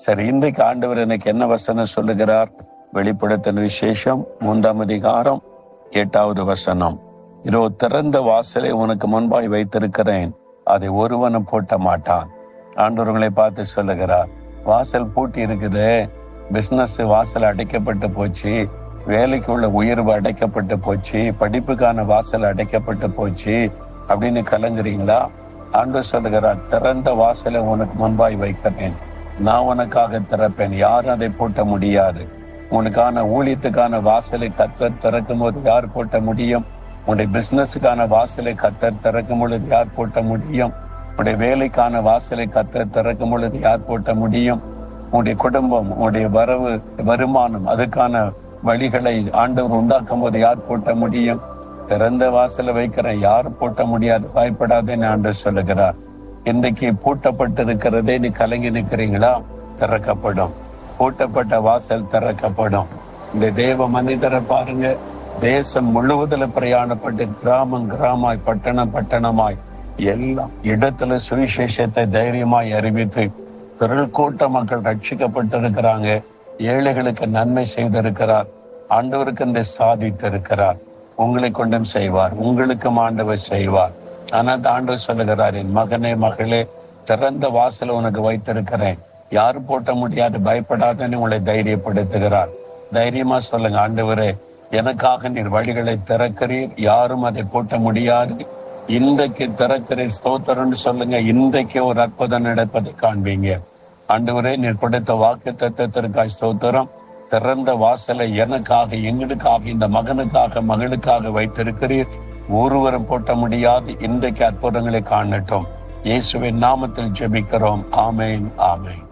சரி, இன்றைக்கு ஆண்டவர் எனக்கு என்ன வசனம் சொல்லுகிறார்? வெளிப்படுத்தின விசேஷம் 3ஆம் அதிகாரம் 8வது வசனம். இதோ திறந்த வாசலை உனக்கு முன்பாய் வைத்திருக்கிறேன், அதை ஒருவனும் பூட்ட மாட்டான். ஆண்டவர்களை பார்த்து சொல்லுகிறார், வாசல் பூட்டி இருக்குது, பிசினஸ் வாசல் அடைக்கப்பட்டு போச்சு, வேலைக்கு உள்ள உயர்வு அடைக்கப்பட்டு போச்சு, படிப்புக்கான வாசல் அடைக்கப்பட்டு போச்சு அப்படின்னு கலங்குறீங்களா? ஆண்டவர் சொல்லுகிறார், திறந்த வாசலை உனக்கு முன்பாய் வைக்கிறேன், நான் உனக்காக திறப்பேன், யாரும் அதை பூட்ட முடியாது. உனக்கான ஊழியத்துக்கான வாசலை கர்த்தர் திறக்கும் போது யார் பூட்ட முடியும்? உன்னுடைய பிசினஸுக்கான வாசலை கர்த்தர் திறக்கும் பொழுது யார் பூட்ட முடியும்? உன்னுடைய வேலைக்கான வாசலை கர்த்தர் திறக்கும் பொழுது யார் பூட்ட முடியும்? உன்னுடைய குடும்பம், உன்னுடைய வருமானம், அதுக்கான வழிகளை ஆண்டவர் உண்டாக்கும் போது யார் பூட்ட முடியும்? திறந்த வாசலை வைக்கிறேன், யாரும் பூட்ட முடியாது, பயப்படாதேன்னு ஆண்டவர் சொல்லுகிறார். இன்றைக்கு பூட்டப்பட்டிருக்கிறதே நீ கலங்கி நிற்கிறீங்களா? திறக்கப்படும். பூட்டப்பட்ட வாசல் திறக்கப்படும். இந்த தேவ மனிதரை பாருங்க, தேசம் முழுவதில் பிரயாணப்பட்டு கிராமமாய் பட்டணமாய் எல்லா இடத்துல சுவிசேஷத்தை தைரியமாய் அறிவித்து திரள் கூட்ட மக்கள் ரட்சிக்கப்பட்டிருக்கிறாங்க. ஏழைகளுக்கு நன்மை செய்திருக்கிறார். ஆண்டவருக்கு இந்த சாதித்திருக்கிறார். உங்களை கொண்டும் செய்வார், உங்களுக்கும் ஆண்டவர் செய்வார். ஆனால் ஆண்டவர் சொல்லுகிறார், என் மகனே மகளே, திறந்த வாசலை உனக்கு வைத்திருக்கிறேன், யாரும் பூட்ட முடியாது, பயப்படாதன்னு உங்களை தைரியப்படுத்துகிறார். தைரியமா சொல்லுங்க, ஆண்டவரே எனக்காக நீர் வழிகளை திறக்கிறீர், யாரும் அதை பூட்ட முடியாது, இன்றைக்கு திறக்கிறீர், ஸ்தோத்திரம்னு சொல்லுங்க. இன்றைக்கு ஒரு அற்புதம் நடப்பதை காண்பீங்க. ஆண்டவரே நீர் கொடுத்த வாக்கு தத்தத்திற்காய் ஸ்தோத்திரம். திறந்த வாசலை எனக்காக, எங்களுக்காக, இந்த மகனுக்காக மகளுக்காக வைத்திருக்கிறீர், ஒருவரும் பூட்ட முடியாது. இன்றைக்கு அற்புதங்களை காணட்டும். இயேசுவின் நாமத்தில் ஜெபிக்கிறோம். ஆமேன், ஆமேன்.